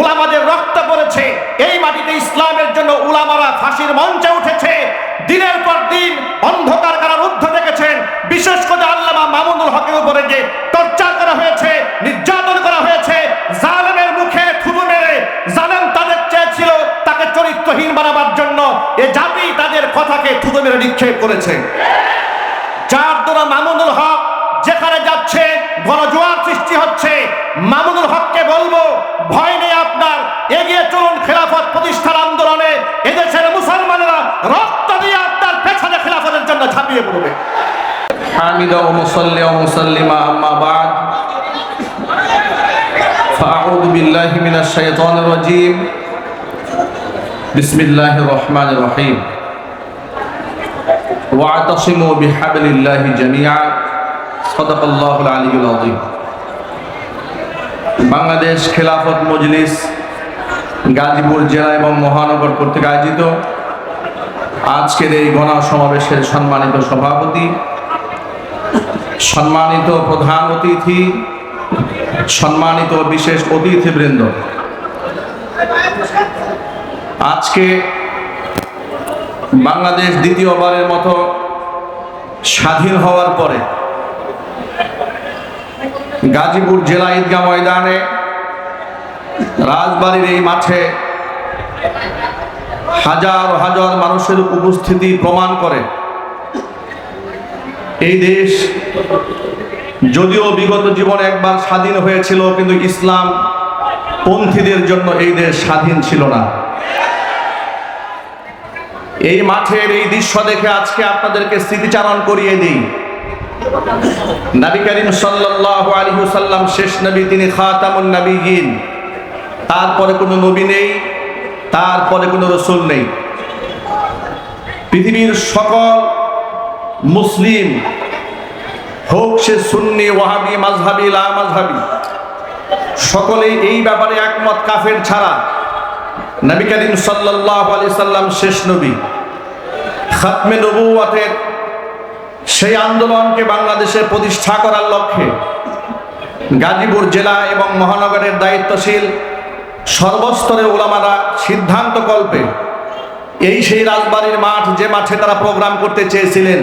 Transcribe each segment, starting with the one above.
উলামাদের রক্ত পড়েছে, এই মাটিতে ইসলামের জন্য উলামারা ফাঁসির মঞ্চে উঠেছে, দিনের পর দিন অন্ধকার কারারুদ্ধ দেখেছেন। বিশেষ করে আল্লামা মামুনুল হকের উপরে যে টর্চার করা হয়েছে, নির্যাতন করা হয়েছে, জালেমের মুখে থুতু মেরে জালেম তাদের চেয়েছিল তাকে চরিত্রহীন বানাবার জন্য, এ জাতি তাদের কথাকে থুতু মেরে নিক্ষেপ করেছে। যার দ্বারা মামুনুল হক যেখানে যাচ্ছে গণজোয়ার সৃষ্টি হচ্ছে। মামুনুল হককে বলবো, ভয় নেই আপনার, এগিয়ে চলুন খেলাফত প্রতিষ্ঠার আন্দোলনে। এদেশের মুসলমানেরা রক্ত দিয়ে আপনার পেছনে খেলাফতের জন্য ঝাঁপিয়ে পড়বে। হামিদা ওয়া মুসাল্লি ওয়া মুসাল্লিমা আম্মা বা'দ ফাআউযু বিল্লাহি মিনাশ শাইতানির রাজীম বিসমিল্লাহির রহমানির রহিম ওয়া'তাসিমু বিহাবলিল্লাহি জামিআ সাদাকাল্লাহুল আলিয়্যুল আযীম। বাংলাদেশ খেলাফত মজলিস গাজীপুর জেলা এবং মহানগর কর্তৃক আয়োজিত আজকের এই গণসমাবেশের সম্মানিত সভাপতি, সম্মানিত প্রধান অতিথি, সম্মানিত বিশেষ অতিথিবৃন্দ, আজকে বাংলাদেশ দ্বিতীয়বারের মতো স্বাধীন হওয়ার পরে গাজীপুর জেলা ঈদগাহ ময়দানে রাজবাড়ির এই মাঠে হাজার হাজার মানুষের উপস্থিতি প্রমাণ করে এই দেশ যদিও বিগত জীবনে একবার স্বাধীন হয়েছিল, কিন্তু ইসলাম পন্থীদের জন্য এই দেশ স্বাধীন ছিল না। এই মাঠের এই দৃশ্য দেখে আজকে আপনাদেরকে স্মৃতিচারণ করিয়ে দিই, নবী করিম সাল্লাল্লাহু আলাইহি ওয়াসাল্লাম শেষ নবী, তিনি খাতামুন নবিয়্যিন, তারপরে কোনো নবী নেই, তারপরে কোনো রাসূল নেই। পৃথিবীর সকল মুসলিম, হোক সে সুন্নি, ওয়াহাবি, মাযহাবি, লা মাযহাবি, সকলেই এই ব্যাপারে একমত কাফের ছাড়া নবী করিম সাল্লাল্লাহু আলাইহি সাল্লাম শেষ নবী। খাতমে নবুওয়াতের সেই আন্দোলনকে বাংলাদেশে প্রতিষ্ঠা করার লক্ষ্যে গাজীপুর জেলা এবং মহানগরের দায়িত্বশীল সর্বস্তরের উলামারা সিদ্ধান্ত কল্পে এই সেই রাজবাড়ির মাঠ, যে মাঠে তারা প্রোগ্রাম করতে চেয়েছিলেন,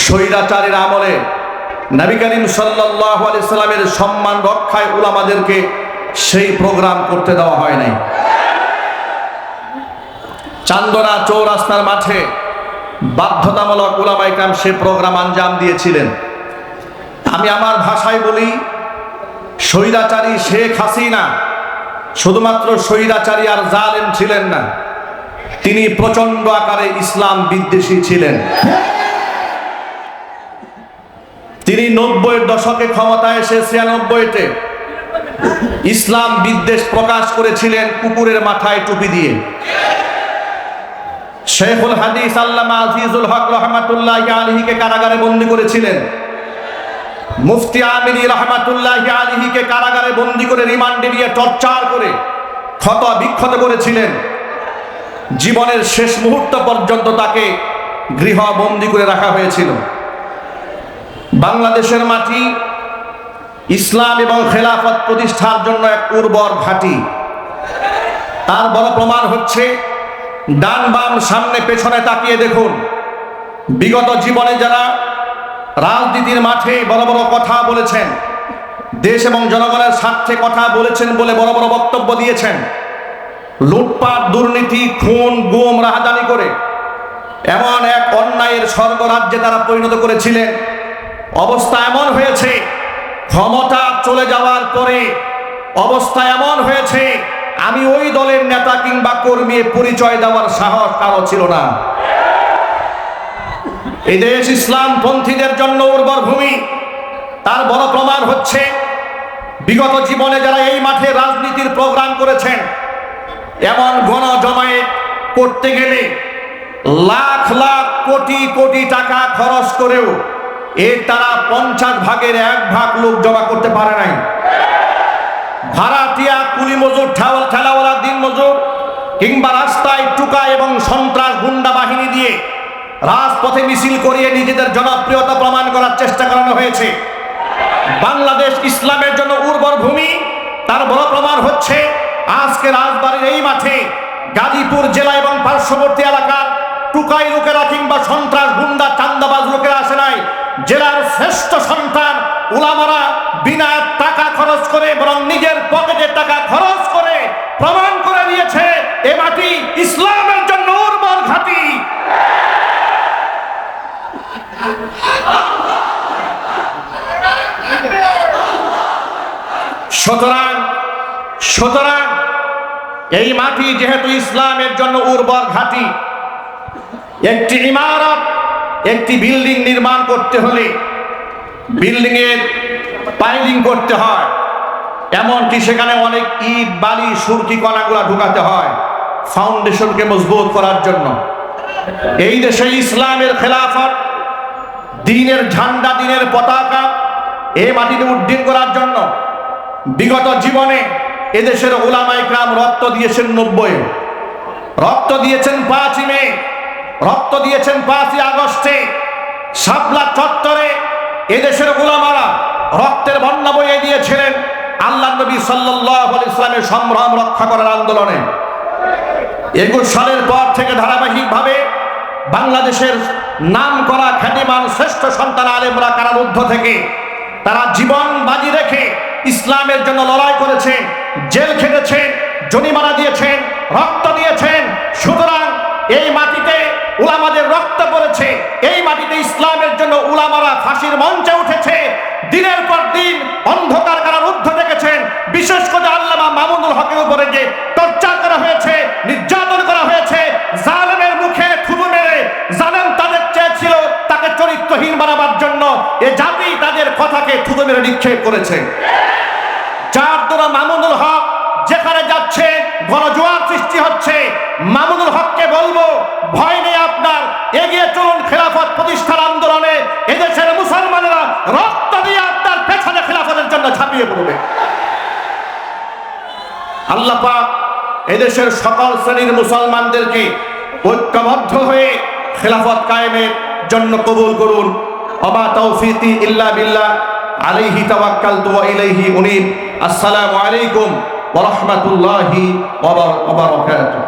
স্বৈরাচারের আমলে নবী করিম সাল্লাল্লাহু আলাইহি সাল্লামের সম্মান রক্ষায় উলামাদেরকে সেই প্রোগ্রাম করতে দেওয়া হয় নাই। চান্দনা চৌরাস্তার মাঠে বাধ্যতামূলক উলামায়ে কেরাম সে প্রোগ্রাম আঞ্জাম দিয়েছিলেন। আমি আমার ভাষায় বলি, স্বৈরাচারী শেখ হাসিনা শুধুমাত্র স্বৈরাচারী আর জালেম ছিলেন না, তিনি প্রচন্ড আকারে ইসলাম বিদ্বেষী ছিলেন। তিনি 90-এর দশকে ক্ষমতায় এসে 96-তে ইসলাম বিদ্বেষ প্রকাশ করেছিলেন কুকুরের মাথায় টুপি দিয়ে। শেখুল হাদিস আল্লামা আজিজুল হক রহমাতুল্লাহি আলাইহিকে কারাগারে বন্দী করেছিলেন। মুফতি আমিনী রহমাতুল্লাহি আলাইহিকে কারাগারে বন্দী করে রিমান্ডে নিয়ে টর্চার করে ফতোয়া বিক্ষত করেছিলেন। জীবনের শেষ মুহূর্ত পর্যন্ত তাকে গৃহবন্দী করে রাখা হয়েছিল। বাংলাদেশের মাটি ইসলাম এবং খেলাফত প্রতিষ্ঠার জন্য এক উর্বর ঘাঁটি। তার বড় প্রমাণ হচ্ছে, ডান বাম সামনে পেছনে তাকিয়ে দেখুন, বিগত জীবনে যারা রাজনীতির মাঠে বড় বড় কথা বলেছেন, দেশ এবং জনগণের স্বার্থে কথা বলেছেন বলে বড় বড় বক্তব্য দিয়েছেন, লুটপাট, দুর্নীতি, খুন, গুম, রাহাজানি করে এমন এক অন্যায়ের স্বর্গরাজ্যে তারা পরিণত করেছিলেন। অবস্থা এমন হয়েছে, ক্ষমতা চলে যাওয়ার পরে অবস্থা এমন হয়েছে, আমি ওই দলের নেতা কিংবা কর্মী পরিচয় দেওয়ার সাহস কারো ছিল না। এই দেশ ইসলাম পন্থীদের জন্য উর্বর ভূমি। তার বড় প্রমাণ হচ্ছে, বিগত জীবনে যারা এই মাঠে রাজনীতির প্রোগ্রাম করেছেন, এমন গণজমায়েত করতে গেলে লাখ লাখ কোটি কোটি টাকা খরচ করেও এর তারা 50 ভাগের 1 ভাগ লোক জমা করতে পারে নাই। ভাড়াটিয়া, কুলি মজুর, ঠেলাওয়ালা, দিন মজুর কিংবা রাস্তায় টুকা এবং সন্ত্রাস গুন্ডা বাহিনী দিয়ে রাজপথে মিছিল করিয়ে নিজেদের জনপ্রিয়তা প্রমাণ করার চেষ্টা করানো হয়েছে। বাংলাদেশ ইসলামের জন্য উর্বর ভূমি। তার বড় প্রমাণ হচ্ছে আজকে রাজবাড়ির এই মাঠে গাজীপুর জেলা এবং পার্শ্ববর্তী এলাকার টুকাই লোকেরা কিংবা সন্ত্রাস গুন্ডা চান্দাবাজ লোকেরা আসে নাই। জেলার শ্রেষ্ঠ সন্তান উলামারা বিনা টাকা খরচ করে বরং নিজের পকেটে টাকা খরচ করে প্রমাণ করে দিয়েছে এ মাটি ইসলামের জন্য উর্বর ঘাঁটি। সুতরাং এই মাটি যেহেতু ইসলামের জন্য উর্বর ঘাঁটি, একটি ইমারত একটি বিল্ডিং নির্মাণ করতে হলে বিল্ডিং এর পাইলিং করতে হয়, এমনকি সেখানে অনেক ইট বালি সুরকি কণাগুলা ঢুকাতে হয় ফাউন্ডেশনকে মজবুত করার জন্য। এই দেশে ইসলামের খেলাফত, দ্বীনের ঝান্ডা, দ্বীনের পতাকা এই মাটিতে উড্ডীন করার জন্য বিগত জীবনে এদেশের উলামায়ে কেরাম রক্ত দিয়েছেন 90-এ, রক্ত দিয়েছেন 5 মে, রক্ত দিয়েছেন 5 আগস্টে, শাপলা চত্বরে এদেশের উলামারা রক্তের বন্যা বইয়ে দিয়েছিলেন আল্লাহর নবী সাল্লাল্লাহু আলাইহি ওয়াসাল্লামের সম্ভ্রম রক্ষা করার আন্দোলনে। 21 সালের পর থেকে ধারাবাহিকভাবে বাংলাদেশের নাম করা খ্যাতিমান শ্রেষ্ঠ সন্তান আলেমরা কারারুদ্ধ থেকে তারা জীবন বাজি রেখে ইসলামের জন্য লড়াই করেছেন, জেল খেটেছেন, জরিমানা দিয়েছেন, রক্ত দিয়েছেন। সুতরাং এই মাটিতে উলামাদের রক্ত পড়েছে, এই মাটিতে ইসলামের জন্য উলামারা ফাঁসির মঞ্চে উঠেছে, দিনের পর দিন অন্ধকার কারারুদ্ধ দেখেছেন। বিশেষ করে আল্লামা মামুনুল হকের উপরে যে টর্চার করা হয়েছে, নির্যাতন করা হয়েছে, জালেমের মুখে থুতু মেরে জালেম তাদের চেয়েছিল তাকে চরিত্রহীন বানাবার জন্য, এ জাতি তাদের কথাকে থুতু মেরে নিক্ষেপ করেছে। যার দ্বারা মামুনুল হক যেখানে যাচ্ছে গণজোয়ার সৃষ্টি হচ্ছে। মামুনুল হককে বলবো, ভয় নেই আপনার, এগিয়ে চলুন খেলাফত প্রতিষ্ঠার আন্দোলনে। এদেশের মুসলমানেরা রক্ত দিয়ে আপনার পেছনে খেলাফতের জন্য ঝাঁপিয়ে পড়বে। আল্লাহ পাক এদেশের সকল শ্রেণীর মুসলমানদেরকে ঐক্যবদ্ধ হয়ে খেলাফত কায়েমের জন্য কবুল করুন। ওমা তাওফীকি ইল্লা বিল্লাহ, আলাইহি তাওয়াক্কালতু ওয়া ইলাইহি উনীব। আসসালামু আলাইকুম ওয়া রাহমাতুল্লাহি ওয়া বারাকাতুহু।